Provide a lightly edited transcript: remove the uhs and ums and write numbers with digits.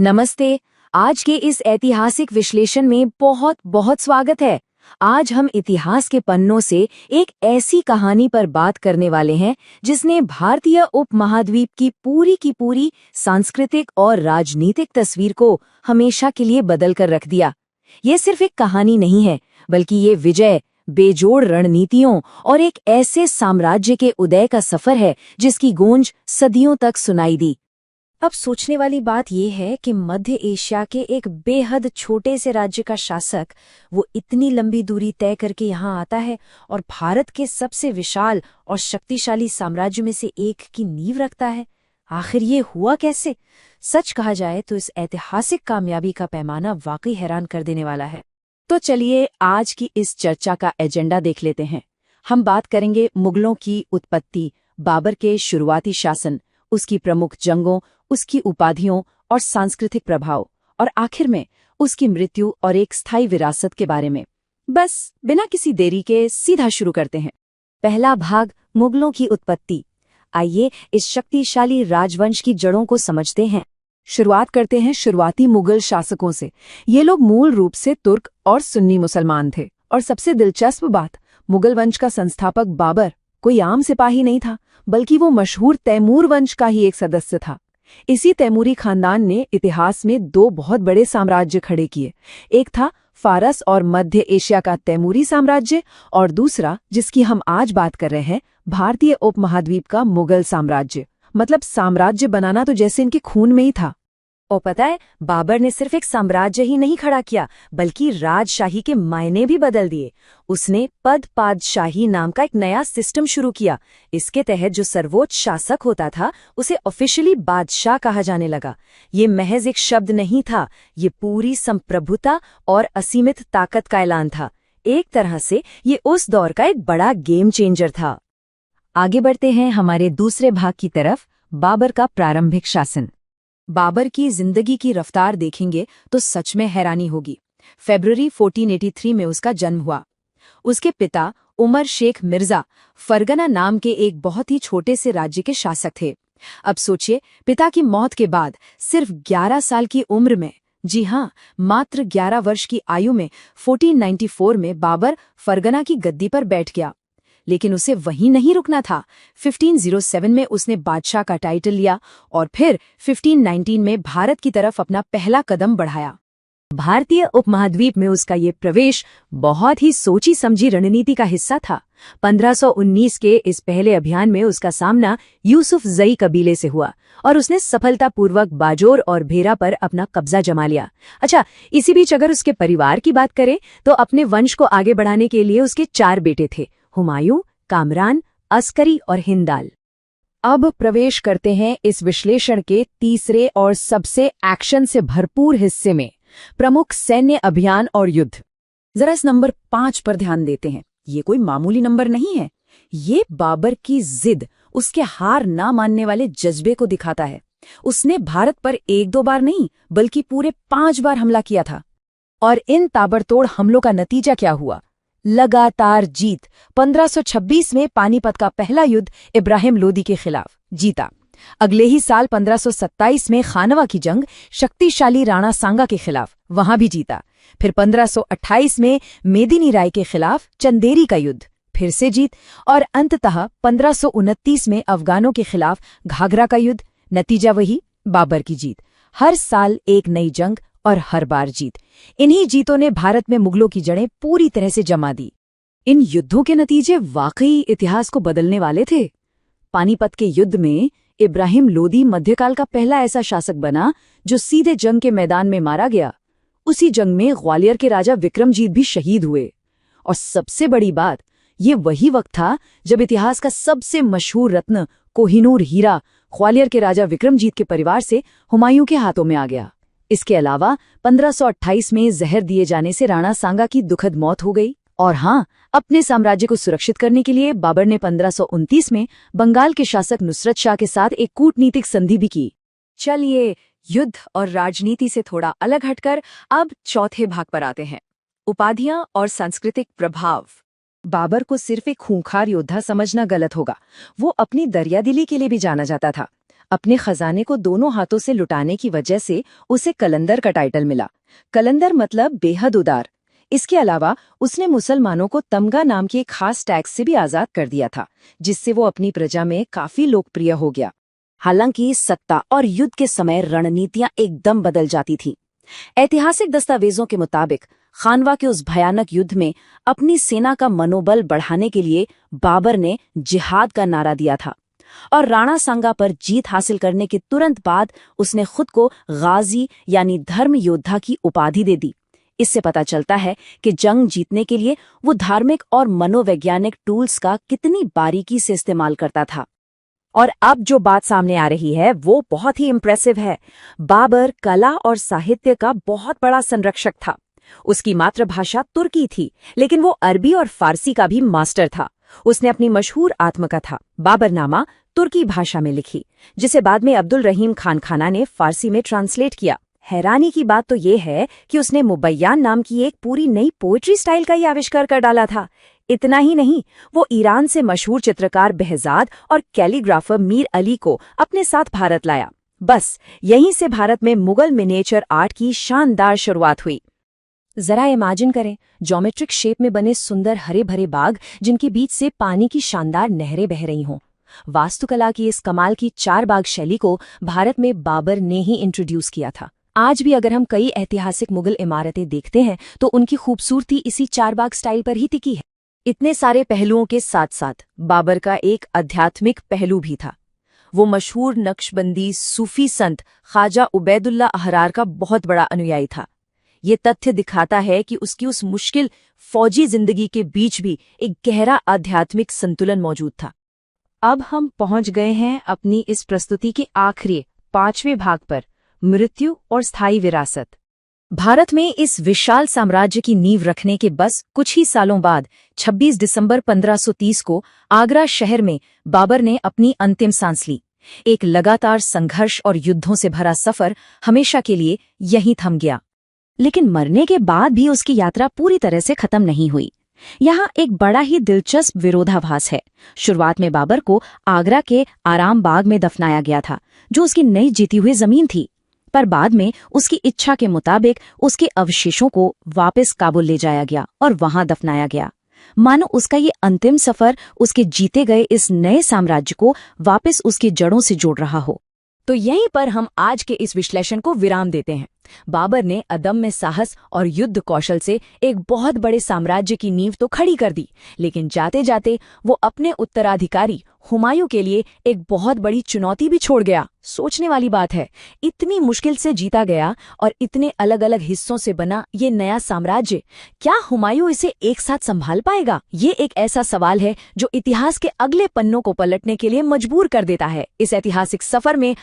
नमस्ते। आज के इस ऐतिहासिक विश्लेषण में बहुत बहुत स्वागत है। आज हम इतिहास के पन्नों से एक ऐसी कहानी पर बात करने वाले हैं जिसने भारतीय उपमहाद्वीप की पूरी सांस्कृतिक और राजनीतिक तस्वीर को हमेशा के लिए बदल कर रख दिया। ये सिर्फ एक कहानी नहीं है, बल्कि ये विजय, बेजोड़ रणनीतियों और एक ऐसे साम्राज्य के उदय का सफर है जिसकी गूंज सदियों तक सुनाई दी। अब सोचने वाली बात यह है कि मध्य एशिया के एक बेहद छोटे से राज्य का शासक वो इतनी लंबी दूरी तय करके यहाँ आता है और भारत के सबसे विशाल और शक्तिशाली साम्राज्य में से एक की नींव रखता है। आखिर ये हुआ कैसे? सच कहा जाए तो इस ऐतिहासिक कामयाबी का पैमाना वाकई हैरान कर देने वाला है। तो चलिए आज की इस चर्चा का एजेंडा देख लेते हैं। हम बात करेंगे मुगलों की उत्पत्ति, बाबर के शुरुआती शासन, उसकी प्रमुख जंगों, उसकी उपाधियों और सांस्कृतिक प्रभाव, और आखिर में उसकी मृत्यु और एक स्थायी विरासत के बारे में। बस बिना किसी देरी के सीधा शुरू करते हैं। पहला भाग, मुगलों की उत्पत्ति। आइए इस शक्तिशाली राजवंश की जड़ों को समझते हैं। शुरुआत करते हैं शुरुआती मुगल शासकों से। ये लोग मूल रूप से तुर्क और सुन्नी मुसलमान थे। और सबसे दिलचस्प बात, मुगल वंश का संस्थापक बाबर कोई आम सिपाही नहीं था, बल्कि वो मशहूर तैमूर वंश का ही एक सदस्य था। इसी तैमूरी खानदान ने इतिहास में दो बहुत बड़े साम्राज्य खड़े किए। एक था फारस और मध्य एशिया का तैमूरी साम्राज्य, और दूसरा, जिसकी हम आज बात कर रहे हैं, भारतीय उपमहाद्वीप का मुगल साम्राज्य। मतलब साम्राज्य बनाना तो जैसे इनके खून में ही था। और पता है, बाबर ने सिर्फ एक साम्राज्य ही नहीं खड़ा किया, बल्कि राजशाही के मायने भी बदल दिए। उसने पद-पादशाही नाम का एक नया सिस्टम शुरू किया। इसके तहत जो सर्वोच्च शासक होता था उसे ऑफिशियली बादशाह कहा जाने लगा। ये महज एक शब्द नहीं था, ये पूरी संप्रभुता और असीमित ताकत का ऐलान था। एक तरह से ये उस दौर का एक बड़ा गेम चेंजर था। आगे बढ़ते हैं हमारे दूसरे भाग की तरफ, बाबर का प्रारंभिक शासन। बाबर की जिंदगी की रफ्तार देखेंगे तो सच में हैरानी होगी। फरवरी 1483 में उसका जन्म हुआ। उसके पिता उमर शेख मिर्जा फरगना नाम के एक बहुत ही छोटे से राज्य के शासक थे। अब सोचिए, पिता की मौत के बाद सिर्फ 11 साल की उम्र में, जी हाँ, मात्र 11 वर्ष की आयु में 1494 में बाबर फरगना की गद्दी पर बैठ गया। लेकिन उसे वहीं नहीं रुकना था। 1507 में उसने बादशाह का टाइटल लिया और फिर 1519 में भारत की तरफ अपना पहला कदम बढ़ाया। भारतीय उपमहाद्वीप में उसका ये प्रवेश बहुत ही सोची समझी रणनीति का हिस्सा था। 1519 के इस पहले अभियान में उसका सामना यूसुफजई कबीले से हुआ और उसने सफलतापूर्वक बाजोर और भेरा पर अपना कब्जा जमा लिया। अच्छा, इसी बीच अगर उसके परिवार की बात करें तो अपने वंश को आगे बढ़ाने के लिए उसके 4 बेटे थे, हुमायूं, कामरान, अस्करी और हिंदाल। अब प्रवेश करते हैं इस विश्लेषण के तीसरे और सबसे एक्शन से भरपूर हिस्से में, प्रमुख सैन्य अभियान और युद्ध। जरा इस नंबर 5 पर ध्यान देते हैं। ये कोई मामूली नंबर नहीं है। ये बाबर की जिद, उसके हार ना मानने वाले जज्बे को दिखाता है। उसने भारत पर 1-2 बार नहीं, बल्कि पूरे 5 बार हमला किया था। और इन ताबड़तोड़ हमलों का नतीजा क्या हुआ? लगातार जीत। 1526 में पानीपत का पहला युद्ध इब्राहिम लोदी के खिलाफ जीता। अगले ही साल 1527 में खानवा की जंग शक्तिशाली राणा सांगा के खिलाफ, वहां भी जीता। फिर 1528 में मेदिनी राय के खिलाफ चंदेरी का युद्ध, फिर से जीत। और अंततः 1529 में अफगानों के खिलाफ घाघरा का युद्ध, नतीजा वही, बाबर की जीत। हर साल एक नई जंग और हर बार जीत। इन्हीं जीतों ने भारत में मुगलों की जड़ें पूरी तरह से जमा दी। इन युद्धों के नतीजे वाकई इतिहास को बदलने वाले थे। पानीपत के युद्ध में इब्राहिम लोदी मध्यकाल का पहला ऐसा शासक बना जो सीधे जंग के मैदान में मारा गया। उसी जंग में ग्वालियर के राजा विक्रमजीत भी शहीद हुए। और सबसे बड़ी बात, ये वही वक्त था जब इतिहास का सबसे मशहूर रत्न कोहिनूर हीरा ग्वालियर के राजा विक्रमजीत के परिवार से हुमायूं के हाथों में आ गया। इसके अलावा 1528 में जहर दिए जाने से राणा सांगा की दुखद मौत हो गई। और हाँ, अपने साम्राज्य को सुरक्षित करने के लिए बाबर ने 1529 में बंगाल के शासक नुसरत शाह के साथ एक कूटनीतिक संधि भी की। चलिए, युद्ध और राजनीति से थोड़ा अलग हटकर अब चौथे भाग पर आते हैं, उपाधियां और सांस्कृतिक प्रभाव। बाबर को सिर्फ एक खूंखार योद्धा समझना गलत होगा। वो अपनी दरियादिली के लिए भी जाना जाता था। अपने खजाने को दोनों हाथों से लुटाने की वजह से उसे कलंदर का टाइटल मिला। कलंदर मतलब बेहद उदार। इसके अलावा उसने मुसलमानों को तमगा नाम के एक खास टैक्स से भी आजाद कर दिया था, जिससे वो अपनी प्रजा में काफी लोकप्रिय हो गया। हालांकि सत्ता और युद्ध के समय रणनीतियां एकदम बदल जाती थीं। ऐतिहासिक दस्तावेजों के मुताबिक खानवा के उस भयानक युद्ध में अपनी सेना का मनोबल बढ़ाने के लिए बाबर ने जिहाद का नारा दिया था और राणा सांगा पर जीत हासिल करने के तुरंत बाद उसने खुद को गाजी यानी धर्म योद्धा की उपाधि दे दी। इससे पता चलता है कि जंग जीतने के लिए वो धार्मिक और मनोवैज्ञानिक टूल्स का कितनी बारीकी से इस्तेमाल करता था। और अब जो बात सामने आ रही है वो बहुत ही इम्प्रेसिव है। बाबर कला और साहित्य का बहुत बड़ा संरक्षक था। उसकी मातृभाषा तुर्की थी, लेकिन वो अरबी और फारसी का भी मास्टर था। उसने अपनी मशहूर आत्मकथा बाबरनामा तुर्की भाषा में लिखी, जिसे बाद में अब्दुल रहीम खान खाना ने फारसी में ट्रांसलेट किया। हैरानी की बात तो ये है कि उसने मुबैयान नाम की एक पूरी नई पोएट्री स्टाइल का ही आविष्कार कर डाला था। इतना ही नहीं, वो ईरान से मशहूर चित्रकार बेहजाद और कैलीग्राफर मीर अली को अपने साथ भारत लाया। बस यहीं से भारत में मुगल मिनिएचर आर्ट की शानदार शुरुआत हुई। जरा इमेजिन करें, ज्योमेट्रिक शेप में बने सुंदर हरे भरे बाग जिनके बीच से पानी की शानदार नहरें बह रही हों। वास्तुकला की इस कमाल की चार बाग शैली को भारत में बाबर ने ही इंट्रोड्यूस किया था। आज भी अगर हम कई ऐतिहासिक मुगल इमारतें देखते हैं तो उनकी खूबसूरती इसी चार बाग स्टाइल पर ही टिकी है। इतने सारे पहलुओं के साथ साथ बाबर का एक आध्यात्मिक पहलू भी था। वो मशहूर नक्शबंदी सूफी संत ख्वाजा उबैदुल्ला अहरार का बहुत बड़ा अनुयायी था। ये तथ्य दिखाता है कि उसकी उस मुश्किल फौजी जिंदगी के बीच भी एक गहरा आध्यात्मिक संतुलन मौजूद था। अब हम पहुंच गए हैं अपनी इस प्रस्तुति के आखिरी 5वें भाग पर, मृत्यु और स्थायी विरासत। भारत में इस विशाल साम्राज्य की नींव रखने के बस कुछ ही सालों बाद 26 दिसंबर 1530 को आगरा शहर में बाबर ने अपनी अंतिम सांस ली। एक लगातार संघर्ष और युद्धों से भरा सफर हमेशा के लिए यहीं थम गया। लेकिन मरने के बाद भी उसकी यात्रा पूरी तरह से खत्म नहीं हुई। यहाँ एक बड़ा ही दिलचस्प विरोधाभास है। शुरुआत में बाबर को आगरा के आराम बाग में दफनाया गया था, जो उसकी नई जीती हुई जमीन थी। पर बाद में उसकी इच्छा के मुताबिक उसके अवशेषों को वापस काबुल ले जाया गया और वहां दफनाया गया, मानो उसका ये अंतिम सफर उसके जीते गए इस नए साम्राज्य को वापस उसकी जड़ों से जोड़ रहा हो। तो यहीं पर हम आज के इस विश्लेषण को विराम देते हैं। बाबर ने अदम्य साहस और युद्ध कौशल से एक बहुत बड़े साम्राज्य की नींव तो खड़ी कर दी, लेकिन जाते जाते वो अपने उत्तराधिकारी हुमायूं के लिए एक बहुत बड़ी चुनौती भी छोड़ गया। सोचने वाली बात है, इतनी मुश्किल से जीता गया और इतने अलग अलग हिस्सों से बना ये नया साम्राज्य, क्या हुमायूं इसे एक साथ संभाल पाएगा? ये एक ऐसा सवाल है जो इतिहास के अगले पन्नों को पलटने के लिए मजबूर कर देता है। इस ऐतिहासिक सफर में